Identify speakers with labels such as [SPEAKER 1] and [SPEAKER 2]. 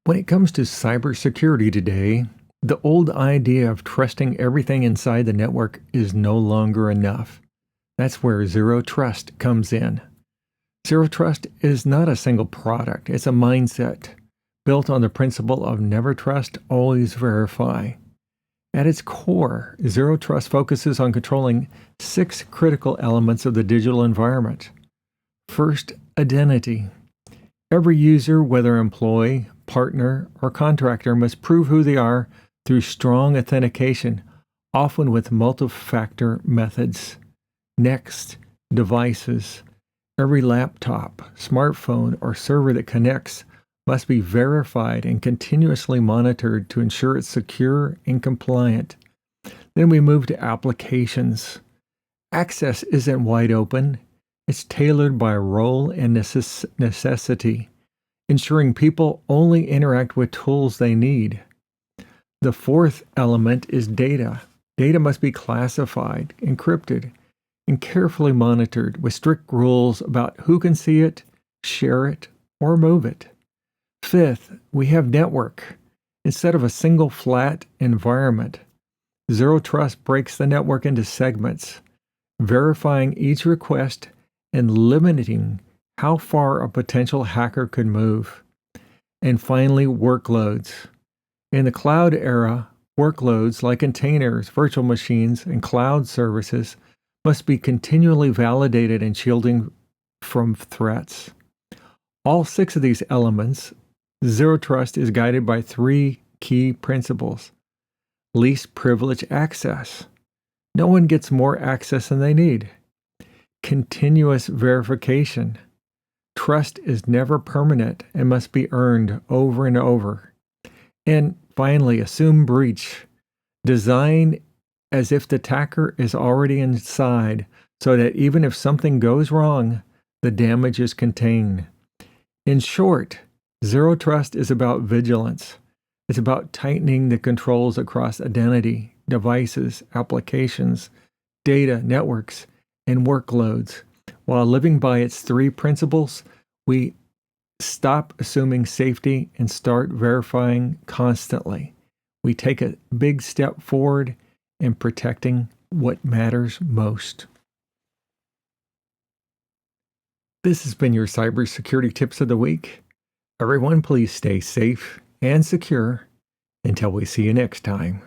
[SPEAKER 1] When it comes to cybersecurity today, the old idea of trusting everything inside the network is no longer enough. That's where zero trust comes in. Zero trust is not a single product, it's a mindset built on the principle of never trust, always verify. At its core, zero trust focuses on controlling 6 critical elements of the digital environment. First, identity. Every user, whether employee, partner, or contractor, must prove who they are through strong authentication, often with multi-factor methods. Next, devices. Every laptop, smartphone, or server that connects must be verified and continuously monitored to ensure it's secure and compliant. Then we move to applications. Access isn't wide open. It's tailored by role and necessity, ensuring people only interact with tools they need. The fourth element is data. Data must be classified, encrypted, and carefully monitored with strict rules about who can see it, share it, or move it. Fifth, we have network. Instead of a single flat environment, zero trust breaks the network into segments, verifying each request and limiting how far a potential hacker could move. And finally, workloads. In the cloud era, workloads like containers, virtual machines, and cloud services must be continually validated and shielding from threats. All 6 of these elements, zero trust is guided by 3 key principles. Least privilege access. No one gets more access than they need. Continuous verification. Trust is never permanent and must be earned over and over. And finally, assume breach. Design as if the attacker is already inside so that even if something goes wrong, the damage is contained. In short, zero trust is about vigilance. It's about tightening the controls across identity, devices, applications, data, networks, and workloads. While living by its 3 principles, we stop assuming safety and start verifying constantly. We take a big step forward in protecting what matters most. This has been your cybersecurity tips of the week. Everyone, please stay safe and secure until we see you next time.